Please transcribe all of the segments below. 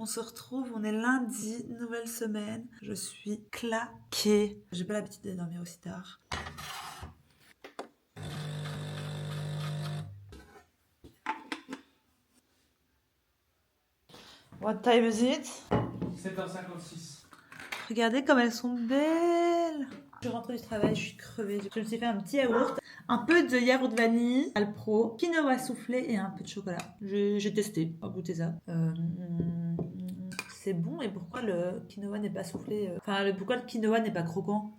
On se retrouve, on est lundi, nouvelle semaine. Je suis claquée. J'ai pas l'habitude de dormir aussi tard. What time is it? 7h56. Regardez comme elles sont belles. Je suis rentrée du travail, je suis crevée. Je me suis fait un petit yaourt, un peu de yaourt vanille, Alpro, quinoa soufflé et un peu de chocolat. J'ai testé, on va goûter ça. C'est bon, et pourquoi le quinoa n'est pas soufflé pourquoi le quinoa n'est pas croquant?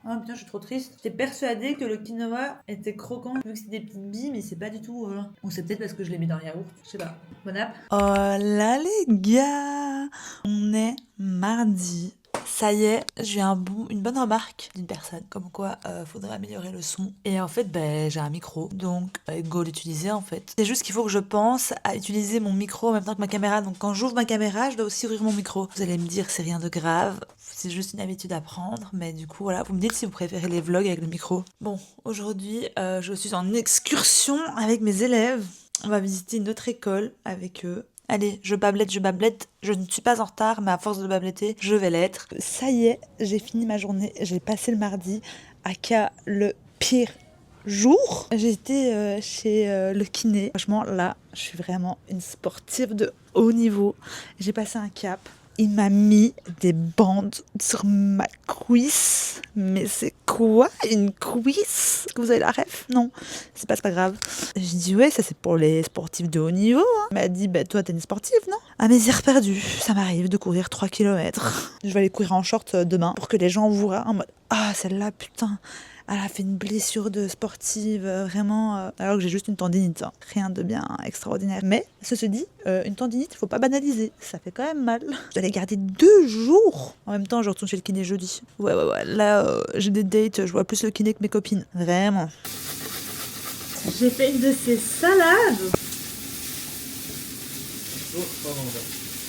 Oh putain, je suis trop triste. J'étais persuadée que le quinoa était croquant vu que c'est des petites billes, mais c'est pas du tout. Ou c'est peut-être parce que je l'ai mis dans le yaourt. Je sais pas. Bon app. Oh là les gars, on est mardi. Ça y est, j'ai une bonne remarque d'une personne, comme quoi faudrait améliorer le son. Et en fait, j'ai un micro, donc go l'utiliser en fait. C'est juste qu'il faut que je pense à utiliser mon micro en même temps que ma caméra. Donc quand j'ouvre ma caméra, je dois aussi ouvrir mon micro. Vous allez me dire, c'est rien de grave, c'est juste une habitude à prendre, mais du coup voilà, vous me dites si vous préférez les vlogs avec le micro. Bon, aujourd'hui, je suis en excursion avec mes élèves. On va visiter une autre école avec eux. Allez, je bablette, je ne suis pas en retard, mais à force de babletter, je vais l'être. Ça y est, j'ai fini ma journée, j'ai passé le mardi, aka le pire jour. J'ai été chez le kiné. Franchement, là, je suis vraiment une sportive de haut niveau. J'ai passé un cap. Il m'a mis des bandes sur ma cuisse. Mais c'est quoi une cuisse? Est-ce que vous avez la ref? Non, c'est pas grave. J'ai dit ouais, ça c'est pour les sportifs de haut niveau. Il m'a dit toi t'es une sportive, non? À mes heures perdues, ça m'arrive de courir 3 km. Je vais aller courir en short demain pour que les gens voient en mode celle-là putain, elle a fait une blessure de sportive, vraiment, alors que j'ai juste une tendinite, hein. Rien de bien extraordinaire. Mais, ceci dit, une tendinite, faut pas banaliser, ça fait quand même mal. Je dois les garder 2 jours. En même temps, je retourne chez le kiné jeudi. Ouais, là, j'ai des dates, je vois plus le kiné que mes copines. Vraiment. J'ai fait une de ces salades.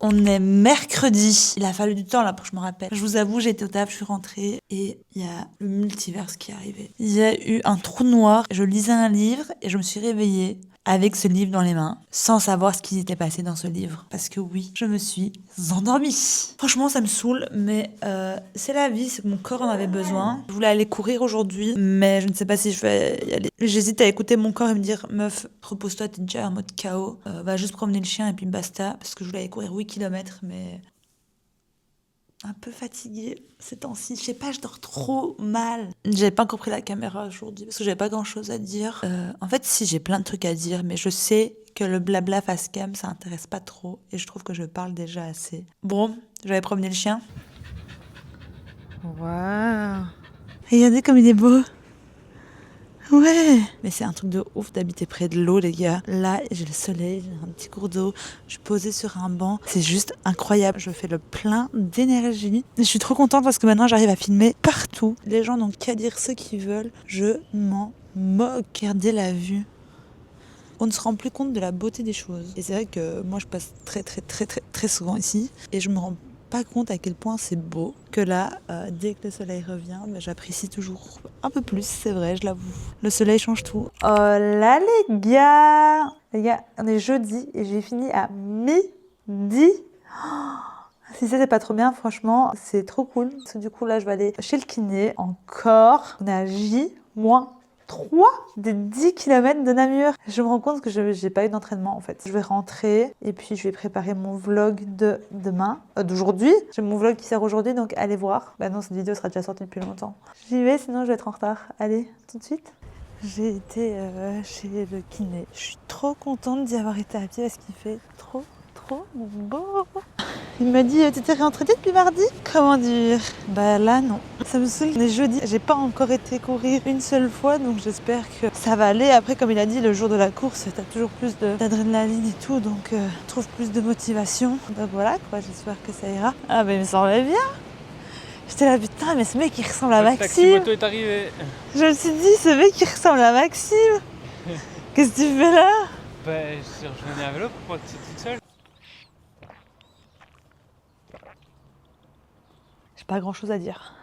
On est mercredi. Il a fallu du temps là pour que je me rappelle. Je vous avoue, j'étais au taf, je suis rentrée et il y a le multiverse qui est arrivé. Il y a eu un trou noir. Je lisais un livre et je me suis réveillée avec ce livre dans les mains, sans savoir ce qui s'était passé dans ce livre. Parce que oui, je me suis endormie. Franchement, ça me saoule, mais c'est la vie, c'est que mon corps en avait besoin. Je voulais aller courir aujourd'hui, mais je ne sais pas si je vais y aller. J'hésite à écouter mon corps et me dire, meuf, repose-toi, t'es déjà en mode KO. Va juste promener le chien et puis basta. Parce que je voulais aller courir 8 km, mais un peu fatiguée ces temps-ci. Je sais pas, je dors trop mal. J'avais pas encore pris la caméra aujourd'hui parce que j'avais pas grand-chose à dire. En fait, si, j'ai plein de trucs à dire, mais je sais que le blabla face cam, ça intéresse pas trop et je trouve que je parle déjà assez. Bon, je vais aller promener le chien. Waouh! Regardez comme il est beau! Ouais! Mais c'est un truc de ouf d'habiter près de l'eau, les gars. Là, j'ai le soleil, j'ai un petit cours d'eau, je suis posée sur un banc. C'est juste incroyable. Je fais le plein d'énergie. Je suis trop contente parce que maintenant, j'arrive à filmer partout. Les gens n'ont qu'à dire ce qu'ils veulent. Je m'en moque. Regardez la vue. On ne se rend plus compte de la beauté des choses. Et c'est vrai que moi, je passe très souvent ici. Et je me rends pas compte à quel point c'est beau que là, dès que le soleil revient, j'apprécie toujours un peu plus, c'est vrai, je l'avoue. Le soleil change tout. Oh là les gars, on est jeudi et j'ai fini à midi. Si ça c'est pas trop bien, franchement, c'est trop cool. Parce que du coup là, je vais aller chez le kiné encore. On est à J-3 des 10 km de Namur. Je me rends compte que j'ai pas eu d'entraînement en fait. Je vais rentrer et puis je vais préparer mon vlog de demain, d'aujourd'hui. J'ai mon vlog qui sort aujourd'hui, donc allez voir. Bah non, cette vidéo sera déjà sortie depuis longtemps. J'y vais, sinon je vais être en retard. Allez, tout de suite. J'ai été chez le kiné. Je suis trop contente d'y avoir été à pied parce qu'il fait trop beau. Il m'a dit, t'étais réentraînée depuis mardi? Comment dire? Bah là, non. Ça me saoule. On est jeudi. J'ai pas encore été courir une seule fois, donc j'espère que ça va aller. Après, comme il a dit, le jour de la course, t'as toujours plus d'adrénaline et tout, donc trouve plus de motivation. Donc voilà, quoi, j'espère que ça ira. Ah, bah il me semblait bien. J'étais là, putain, mais ce mec, il ressemble à Maxime. Le taxi moto est arrivé. Je me suis dit, ce mec, il ressemble à Maxime. Qu'est-ce que tu fais là? Bah, je revenais à vélo pour pas que tu toute seule. J'ai pas grand chose à dire.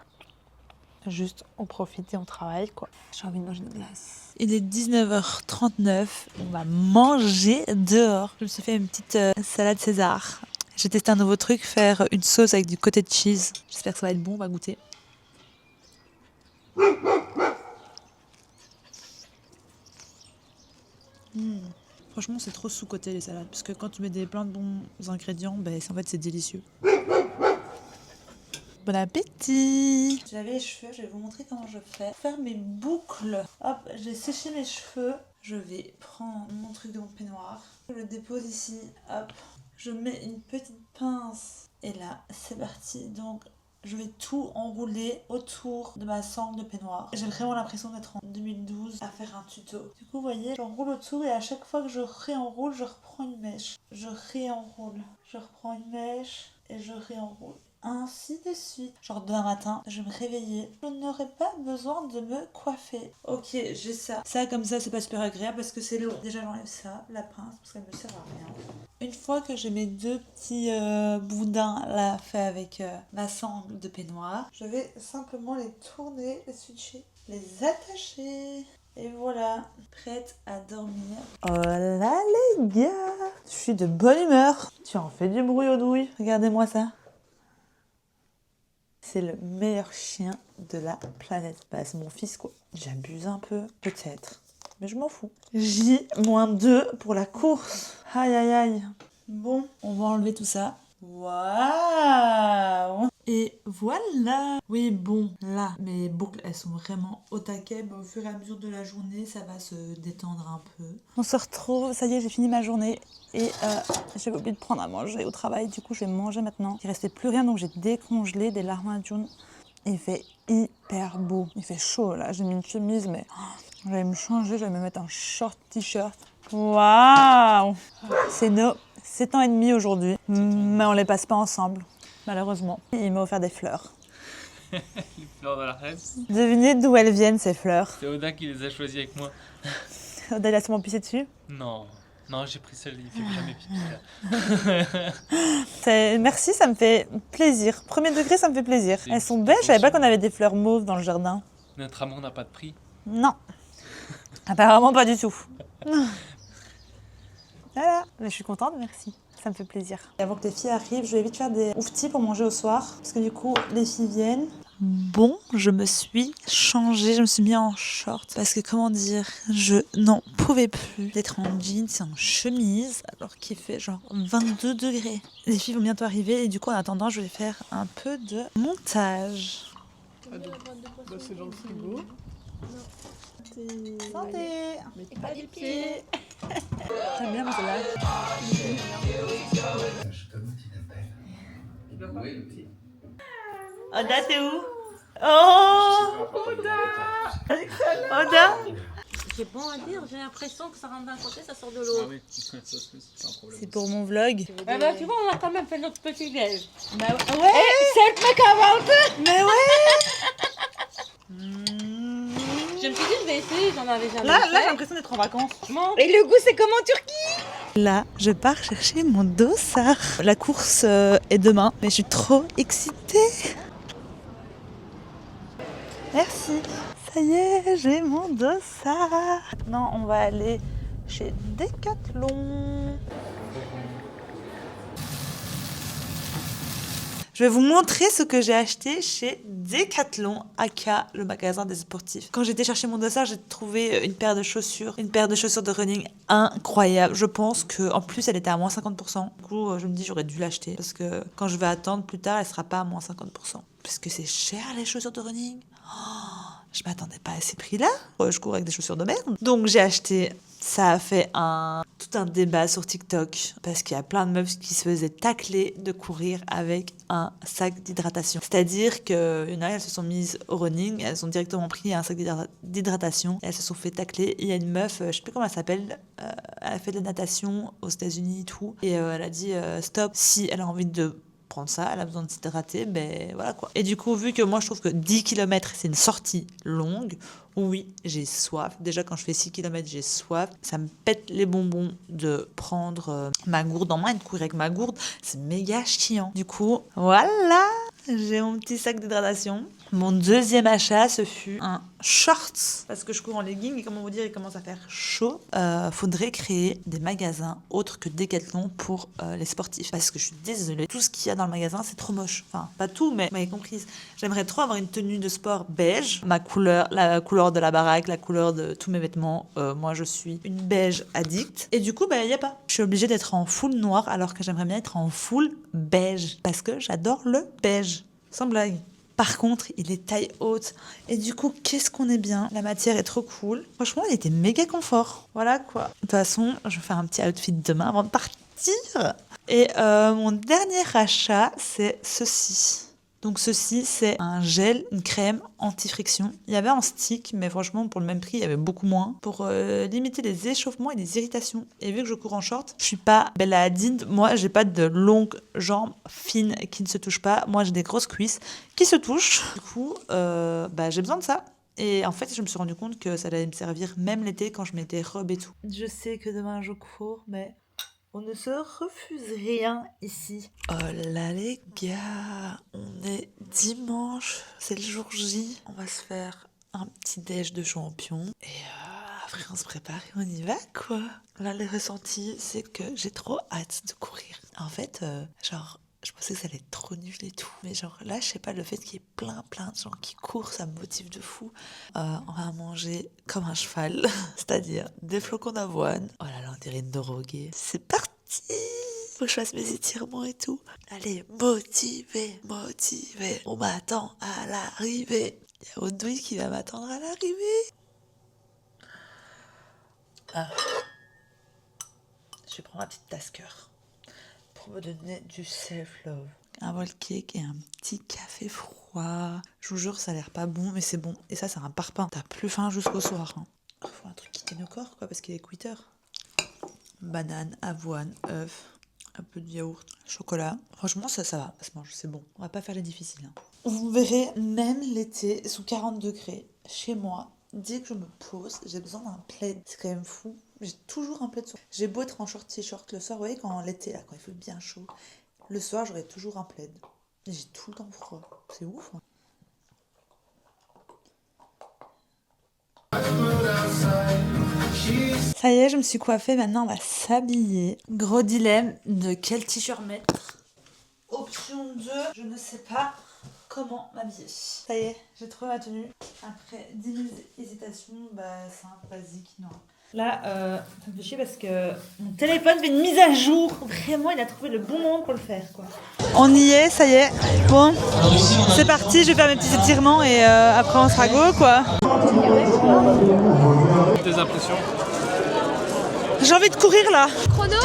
Juste, on profite et on travaille, quoi. J'ai envie de manger une glace. Il est 19h39. On va manger dehors. Je me suis fait une petite salade César. J'ai testé un nouveau truc, faire une sauce avec du cottage cheese. J'espère que ça va être bon, on va goûter. Franchement, c'est trop sous-coté les salades. Parce que quand tu mets plein de bons ingrédients, en fait, c'est délicieux. Bon appétit! Je lavais les cheveux, je vais vous montrer comment je fais. Faire mes boucles. Hop, j'ai séché mes cheveux. Je vais prendre mon truc de mon peignoir. Je le dépose ici. Hop. Je mets une petite pince. Et là, c'est parti. Donc, je vais tout enrouler autour de ma sangle de peignoir. J'ai vraiment l'impression d'être en 2012 à faire un tuto. Du coup, vous voyez, j'enroule autour et à chaque fois que je réenroule, je reprends une mèche. Je réenroule. Je reprends une mèche et je réenroule. Ainsi de suite. Genre demain matin, je vais me réveiller. Je n'aurai pas besoin de me coiffer. Ok, j'ai ça. Ça comme ça, c'est pas super agréable parce que c'est lourd. Déjà, j'enlève ça, la pince, parce qu'elle me sert à rien. Une fois que j'ai mes deux petits boudins là faits avec ma sangle de peignoir, je vais simplement les tourner, les switcher, les attacher. Et voilà, prête à dormir. Oh là les gars, je suis de bonne humeur. Tu en fais du bruit aux douilles. Regardez-moi ça. C'est le meilleur chien de la planète. Bah, c'est mon fils, quoi. J'abuse un peu, peut-être. Mais je m'en fous. J-2 pour la course. Aïe, aïe, aïe. Bon, on va enlever tout ça. Waouh! Et voilà! Oui, bon, là, mes boucles, elles sont vraiment au taquet. Mais au fur et à mesure de la journée, ça va se détendre un peu. On se retrouve, ça y est, j'ai fini ma journée. Et j'ai oublié de prendre à manger au travail. Du coup, je vais manger maintenant. Il restait plus rien, donc j'ai décongelé des larmes à jaune. Il fait hyper beau. Il fait chaud, là. J'ai mis une chemise, mais j'allais me changer. J'allais me mettre un short t-shirt. Waouh! C'est nos 7 ans et demi aujourd'hui, mais on les passe pas ensemble, malheureusement. Il m'a offert des fleurs. Les fleurs de la Resse. Devinez d'où elles viennent, ces fleurs. C'est Odin qui les a choisis avec moi. Odin a sûrement pissé dessus. Non, non, j'ai pris celle, il fait jamais pipi là. Merci, ça me fait plaisir. Premier degré, ça me fait plaisir. Elles sont belles, je savais pas qu'on avait des fleurs mauves dans le jardin. Notre amour n'a pas de prix. Non, apparemment pas du tout. Voilà, mais je suis contente, merci. Ça me fait plaisir. Et avant que les filles arrivent, je vais vite faire des ouftis pour manger au soir. Parce que du coup, les filles viennent. Bon, je me suis changée, je me suis mis en short. Parce que comment dire, je n'en pouvais plus d'être en jeans et en chemise. Alors qu'il fait genre 22 degrés. Les filles vont bientôt arriver. Et du coup, en attendant, je vais faire un peu de montage. C'est dans le frigo. Santé! Mais pas du pied. J'aime bien celle-là. Oda, t'es où? Oh! Oda! J'ai bon à dire, j'ai l'impression que ça rentre d'un côté, ça sort de l'autre. oui, c'est un problème. C'est pour mon vlog. Ah bah, tu vois, on a quand même fait notre petit déj. Bah ouais! C'est mec avant. Mais ouais! Je me suis dit, je vais essayer, j'en avais jamais Là, fait. j'ai l'impression d'être en vacances. Franchement, Et le goût, c'est comme en Turquie. Là, je pars chercher mon dossard. La course est demain, mais je suis trop excitée. Merci. Ça y est, j'ai mon dossard. Maintenant, on va aller chez Decathlon. Je vais vous montrer ce que j'ai acheté chez Decathlon, aka le magasin des sportifs. Quand j'étais chercher mon dossard, j'ai trouvé une paire de chaussures de running incroyable. Je pense qu'en plus, elle était à moins 50%. Du coup, je me dis j'aurais dû l'acheter parce que quand je vais attendre plus tard, elle sera pas à moins 50%. Parce que c'est cher les chaussures de running. Je m'attendais pas à ces prix-là. Je cours avec des chaussures de merde. Donc j'ai acheté. Ça a fait tout un débat sur TikTok parce qu'il y a plein de meufs qui se faisaient tacler de courir avec un sac d'hydratation. C'est-à-dire qu'il y en a, elles se sont mises au running, elles ont directement pris un sac d'hydratation et elles se sont fait tacler. Il y a une meuf, je sais plus comment elle s'appelle, elle a fait de la natation aux États-Unis et tout. Et elle a dit stop, si elle a envie de prendre ça, elle a besoin de s'hydrater, ben voilà quoi. Et du coup, vu que moi je trouve que 10 km c'est une sortie longue, oui, j'ai soif. Déjà quand je fais 6 km, j'ai soif. Ça me pète les bonbons de prendre ma gourde en main et de courir avec ma gourde. C'est méga chiant. Du coup, voilà, j'ai mon petit sac d'hydratation. Mon deuxième achat, ce fut un short. Parce que je cours en legging et comment vous dire, il commence à faire chaud. Faudrait créer des magasins autres que Decathlon pour les sportifs. Parce que je suis désolée, tout ce qu'il y a dans le magasin, c'est trop moche. Enfin, pas tout, mais vous m'avez comprise. J'aimerais trop avoir une tenue de sport beige. Ma couleur, la couleur de la baraque, la couleur de tous mes vêtements. Moi, je suis une beige addict. Et du coup, il n'y a pas. Je suis obligée d'être en full noir alors que j'aimerais bien être en full beige. Parce que j'adore le beige. Sans blague. Par contre, il est taille haute. Et du coup, qu'est-ce qu'on est bien. La matière est trop cool. Franchement, il était méga confort. Voilà quoi. De toute façon, je vais faire un petit outfit demain avant de partir. Et mon dernier achat, c'est ceci. Donc ceci, c'est un gel, une crème anti-friction. Il y avait en stick, mais franchement, pour le même prix, il y avait beaucoup moins. Pour limiter les échauffements et les irritations. Et vu que je cours en short, je suis pas Bella Hadid. Moi, j'ai pas de longues jambes fines qui ne se touchent pas. Moi, j'ai des grosses cuisses qui se touchent. Du coup, j'ai besoin de ça. Et en fait, je me suis rendu compte que ça allait me servir même l'été quand je mettais robe et tout. Je sais que demain, je cours, mais... on ne se refuse rien ici. Oh là les gars, on est dimanche, c'est le jour J. On va se faire un petit déj de champion. Et après on se prépare et on y va quoi. Là le ressenti c'est que j'ai trop hâte de courir. En fait, je pensais que ça allait être trop nul et tout. Mais là, je sais pas, le fait qu'il y ait plein de gens qui courent, ça me motive de fou. On va manger comme un cheval. C'est-à-dire des flocons d'avoine. Oh là là, on dirait une droguée. C'est parti! Faut que je fasse mes étirements et tout. Allez, motivé. On m'attend à l'arrivée. Il y a Audouille qui va m'attendre à l'arrivée. Je vais prendre ma petite tasker pour me donner du self-love. Un bol cake et un petit café froid. Je vous jure, ça a l'air pas bon, mais c'est bon. Et ça, c'est un parpaing. T'as plus faim jusqu'au soir. Faut un truc qui tienne au corps, quoi, parce qu'il est 8 heures. Banane, avoine, œuf, un peu de yaourt, chocolat. Franchement, ça va se mange, c'est bon. On va pas faire les difficiles. Vous verrez, même l'été, sous 40 degrés, chez moi, dès que je me pose, j'ai besoin d'un plaid. C'est quand même fou. J'ai toujours un plaid sur. J'ai beau être en short t-shirt le soir, vous voyez, quand l'été, là, quand il fait bien chaud, le soir, j'aurai toujours un plaid. Et j'ai tout le temps froid. C'est ouf. Ça y est, je me suis coiffée, maintenant on va s'habiller. Gros dilemme de quel t-shirt mettre. Option 2, je ne sais pas comment m'habiller. Ça y est, j'ai trouvé ma tenue. Après 10 000 hésitations, c'est un basique, non. Là, ça me fait chier parce que mon téléphone fait une mise à jour. Vraiment, il a trouvé le bon moment pour le faire, quoi. On y est, ça y est. Bon, c'est parti, je vais faire mes petits étirements et après on sera go, quoi. Tes impressions? J'ai envie de courir là. Chrono?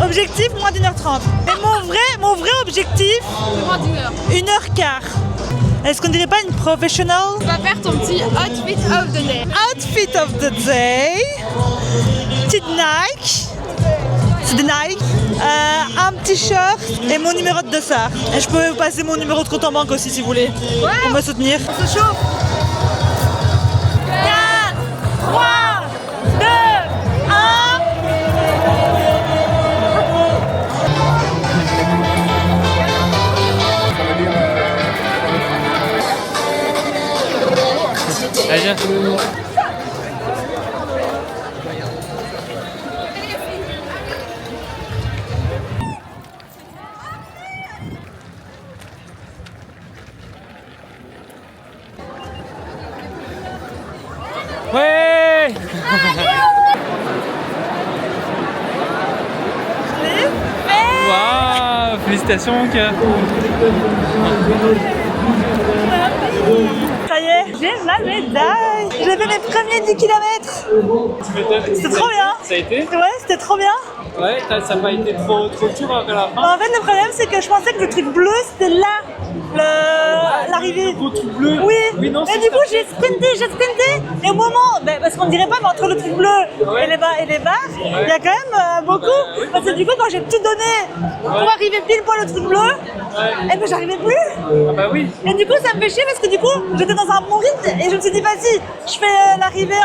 Objectif, moins d'1h30. Et mon vrai objectif, Moins d'une heure. 1h15. Est-ce qu'on dirait pas une professionnelle? Tu vas faire ton petit outfit of the day. Outfit of the day. Petite Nike. C'est des Nike. Un petit short et mon numéro de dossard. Et je peux vous passer mon numéro de compte en banque aussi si vous voulez. Ouais. Pour me soutenir. On se chauffe. 4, 3, 2, 1. Allez, viens. Ouais. Waouh, félicitations mon cœur. Ça y est, j'ai ma médaille. J'ai fait mes premiers 10 km. C'était trop bien. Ça a été? Ouais, c'était trop bien. Ouais, ça n'a pas été trop dur à la fin. En fait, le problème, c'est que je pensais que le truc bleu, c'était là, l'arrivée. Le truc bleu. Oui, non, et du coup, j'ai sprinté. Et au moment, parce qu'on dirait pas, mais entre le truc bleu et les barres, il y a quand même beaucoup. Parce que du coup, quand j'ai tout donné pour arriver pile poil au truc bleu, et ben j'arrivais plus. Ah bah oui. Et du coup, ça me fait chier parce que du coup, j'étais dans un bon rythme et je me suis dit, vas-y, je fais l'arrivée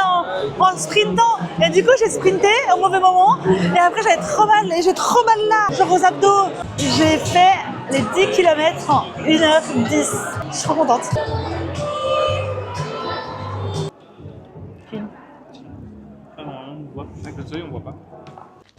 en sprintant. Et du coup, j'ai sprinté au mauvais moment. Et après, j'avais trop mal. Et j'ai trop mal là, genre aux abdos. J'ai fait les 10 km en 1h10. Je suis trop contente. avec le soleil, on voit pas.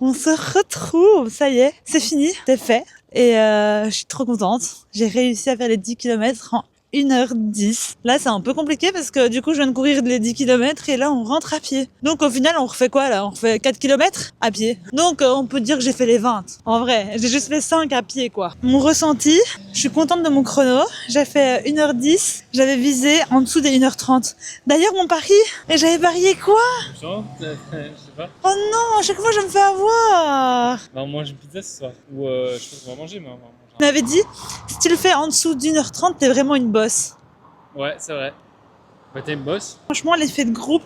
On se retrouve, ça y est, c'est fini, c'est fait. Et je suis trop contente. J'ai réussi à faire les 10 km en 1h10. Là, c'est un peu compliqué parce que du coup, je viens de courir les 10 km et là, on rentre à pied. Donc au final, on refait quoi là? On refait 4 km à pied. Donc on peut dire que j'ai fait les 20. En vrai, j'ai juste fait 5 à pied quoi. Mon ressenti, je suis contente de mon chrono. J'ai fait 1h10. J'avais visé en dessous des 1h30. D'ailleurs, mon pari, et j'avais parié quoi? Je sais pas. Oh non, à chaque fois, je me fais avoir. Bah, on mange une pizza ce soir. Ou je pense qu'on va manger, mais on va manger. On m'avait dit, si tu le fais en dessous d'1h30, t'es vraiment une bosse. Ouais, c'est vrai. Bah, t'es une bosse. Franchement, l'effet de groupe,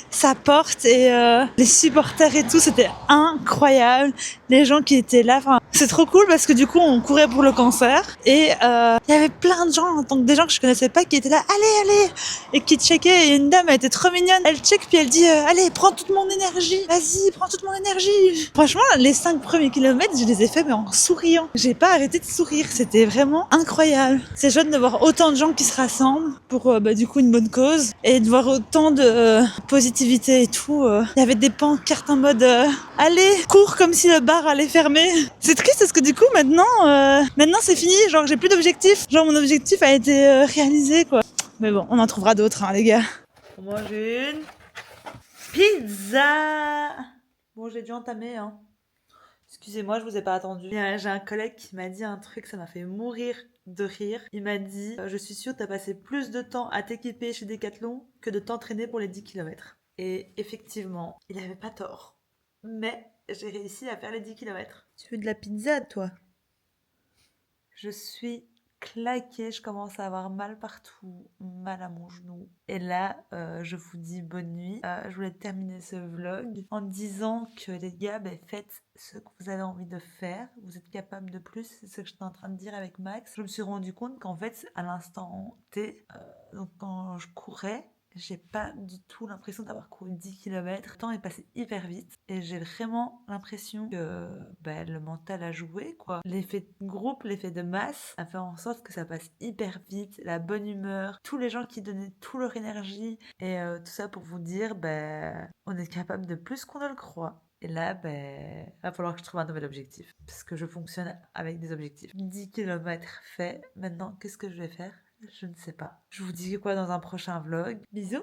ça porte et les supporters et tout, c'était incroyable. Les gens qui étaient là, enfin, c'est trop cool parce que du coup, on courait pour le cancer et il y avait plein de gens, donc des gens que je connaissais pas, qui étaient là, allez, et qui checkaient. Et une dame, elle était trop mignonne. Elle check puis elle dit, allez, prends toute mon énergie, vas-y, prends toute mon énergie. Franchement, les 5 premiers kilomètres, je les ai faits mais en souriant. J'ai pas arrêté de sourire, c'était vraiment incroyable. C'est chouette de voir autant de gens qui se rassemblent pour du coup une bonne cause et de voir autant de positivité et tout. Il y avait des pancartes en mode allez, cours comme si le bar allait fermer. C'est triste parce que du coup maintenant c'est fini, genre j'ai plus d'objectif. Genre mon objectif a été réalisé quoi. Mais bon, on en trouvera d'autres hein, les gars. On mange une pizza. Bon, j'ai dû entamer hein. Excusez-moi, je vous ai pas attendu. J'ai un collègue qui m'a dit un truc, ça m'a fait mourir de rire. Il m'a dit je suis sûre que t'as passé plus de temps à t'équiper chez Decathlon que de t'entraîner pour les 10 km. Et effectivement, il avait pas tort. Mais j'ai réussi à faire les 10 km. Tu veux de la pizza, toi? Je suis claquée, je commence à avoir mal partout, mal à mon genou. Et là, je vous dis bonne nuit. Je voulais terminer ce vlog en disant que les gars, faites ce que vous avez envie de faire. Vous êtes capable de plus, c'est ce que j'étais en train de dire avec Max. Je me suis rendu compte qu'en fait, à l'instant T, donc quand je courais, j'ai pas du tout l'impression d'avoir couru 10 km. Le temps est passé hyper vite et j'ai vraiment l'impression que le mental a joué quoi. L'effet de groupe, l'effet de masse a fait en sorte que ça passe hyper vite, la bonne humeur, tous les gens qui donnaient toute leur énergie et tout ça pour vous dire on est capable de plus qu'on ne le croit. Et là, va falloir que je trouve un nouvel objectif parce que je fonctionne avec des objectifs. 10 km fait, maintenant qu'est-ce que je vais faire? Je ne sais pas. Je vous dis quoi dans un prochain vlog. Bisous!